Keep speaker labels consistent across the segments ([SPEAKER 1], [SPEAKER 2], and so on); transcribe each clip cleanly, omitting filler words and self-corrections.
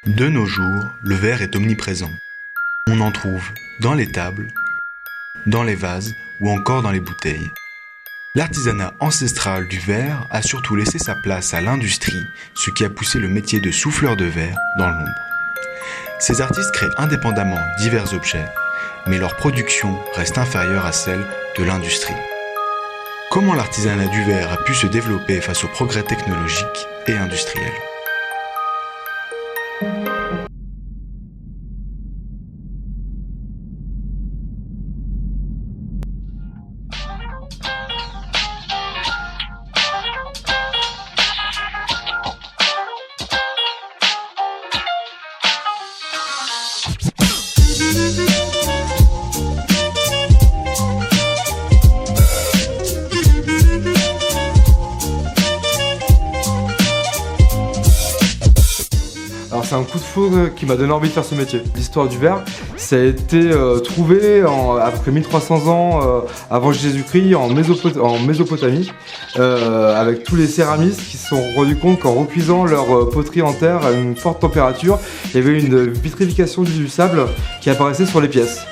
[SPEAKER 1] De nos jours, le verre est omniprésent. On en trouve dans les tables, dans les vases ou encore dans les bouteilles. L'artisanat ancestral du verre a surtout laissé sa place à l'industrie, ce qui a poussé le métier de souffleur de verre dans l'ombre. Ces artistes créent indépendamment divers objets, mais leur production reste inférieure à celle de l'industrie. Comment l'artisanat du verre a pu se développer face aux progrès technologiques et industriels ?
[SPEAKER 2] Alors c'est un coup de foudre qui m'a donné envie de faire ce métier. L'histoire du verre, ça a été trouvé à peu près 1300 ans avant Jésus-Christ en Mésopotamie, avec tous les céramistes qui se sont rendus compte qu'en recuisant leur poterie en terre à une forte température, il y avait une vitrification du sable qui apparaissait sur les pièces.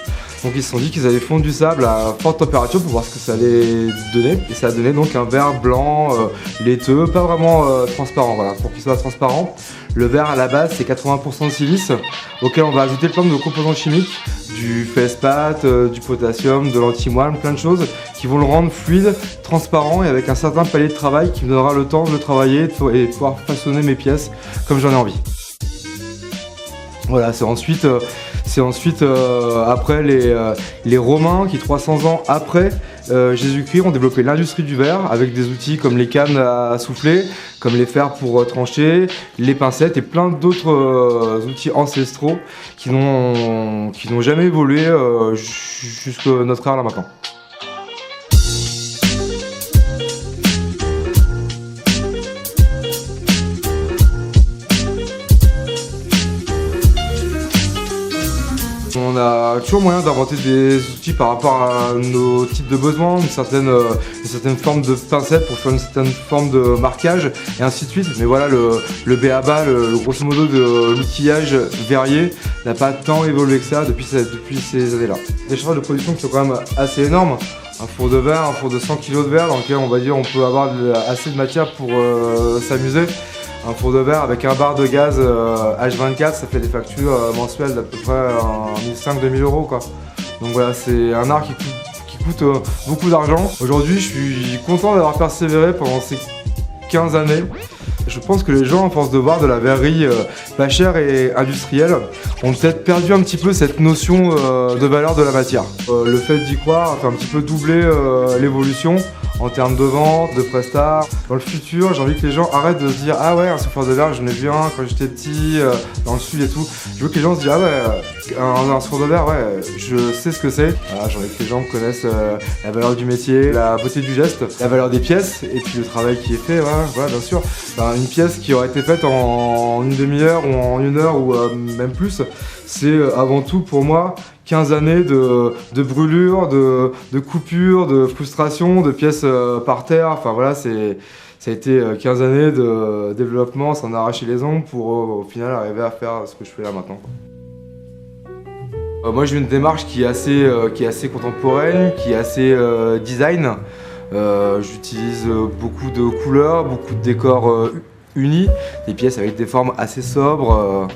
[SPEAKER 2] Donc ils se sont dit qu'ils allaient fondre du sable à forte température pour voir ce que ça allait donner. Et ça a donné donc un verre blanc, laiteux, pas vraiment transparent. Voilà. Pour qu'il soit transparent, le verre à la base c'est 80% de silice, auquel on va ajouter plein de composants chimiques, du feldspath, du potassium, de l'antimoine, plein de choses qui vont le rendre fluide, transparent et avec un certain palier de travail qui me donnera le temps de le travailler et de pouvoir façonner mes pièces comme j'en ai envie. Voilà, c'est ensuite après les Romains qui 300 ans après Jésus-Christ ont développé l'industrie du verre avec des outils comme les cannes à souffler, comme les fers pour trancher, les pincettes et plein d'autres outils ancestraux qui n'ont jamais évolué jusqu'à notre ère là maintenant. On a toujours moyen d'inventer des outils par rapport à nos types de besoins, une certaine forme de pincette pour faire une certaine forme de marquage et ainsi de suite. Mais voilà, le b.a.-ba, le grosso modo de l'outillage verrier n'a pas tant évolué que ça depuis ces années-là. Des charges de production qui sont quand même assez énormes. Un four de verre, un four de 100 kg de verre dans lequel on va dire on peut avoir assez de matière pour s'amuser. Un four de verre avec un bar de gaz H24, ça fait des factures mensuelles d'à peu près 1500-2000 € quoi. Donc voilà, c'est un art qui coûte beaucoup d'argent. Aujourd'hui, je suis content d'avoir persévéré pendant ces 15 années. Je pense que les gens, à force de voir de la verrerie pas chère et industrielle, ont peut-être perdu un petit peu cette notion de valeur de la matière. Le fait d'y croire a fait un petit peu doubler l'évolution en termes de vente, de prestat. Dans le futur, j'ai envie que les gens arrêtent de se dire « Ah ouais, un souffleur de verre, j'en ai vu un quand j'étais petit, dans le sud et tout ». Je veux que les gens se disent « Ah ouais, un souffleur de verre, ouais, je sais ce que c'est ». Voilà, j'ai envie que les gens connaissent la valeur du métier, la beauté du geste, la valeur des pièces et puis le travail qui est fait, voilà bien sûr. Une pièce qui aurait été faite en une demi-heure ou en 1 heure ou même plus, c'est avant tout pour moi 15 années de brûlures, de coupures, de frustration, de pièces par terre. Enfin voilà, ça a été 15 années de développement, s'en arracher les ongles pour au final arriver à faire ce que je fais là maintenant. Moi j'ai une démarche qui est assez contemporaine, qui est assez design. J'utilise beaucoup de couleurs, beaucoup de décors unis, des pièces avec des formes assez sobres.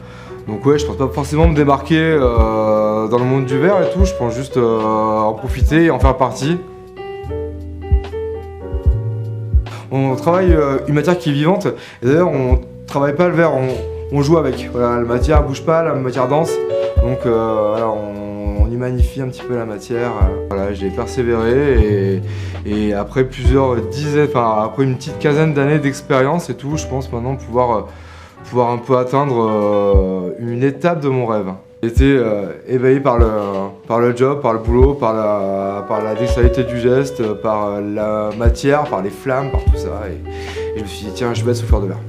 [SPEAKER 2] Donc ouais, je pense pas forcément me démarquer dans le monde du verre et tout, je pense juste en profiter et en faire partie. On travaille une matière qui est vivante, et d'ailleurs on travaille pas le verre, on joue avec. Voilà, la matière bouge pas, la matière danse, donc voilà, on y magnifie un petit peu la matière. Voilà, j'ai persévéré et après après une petite quinzaine d'années d'expérience et tout, je pense maintenant pouvoir un peu atteindre une étape de mon rêve. J'ai été éveillé par le job, par le boulot, par la dextérité du geste, par la matière, par les flammes, par tout ça. Et je me suis dit tiens, je vais être souffleur de verre.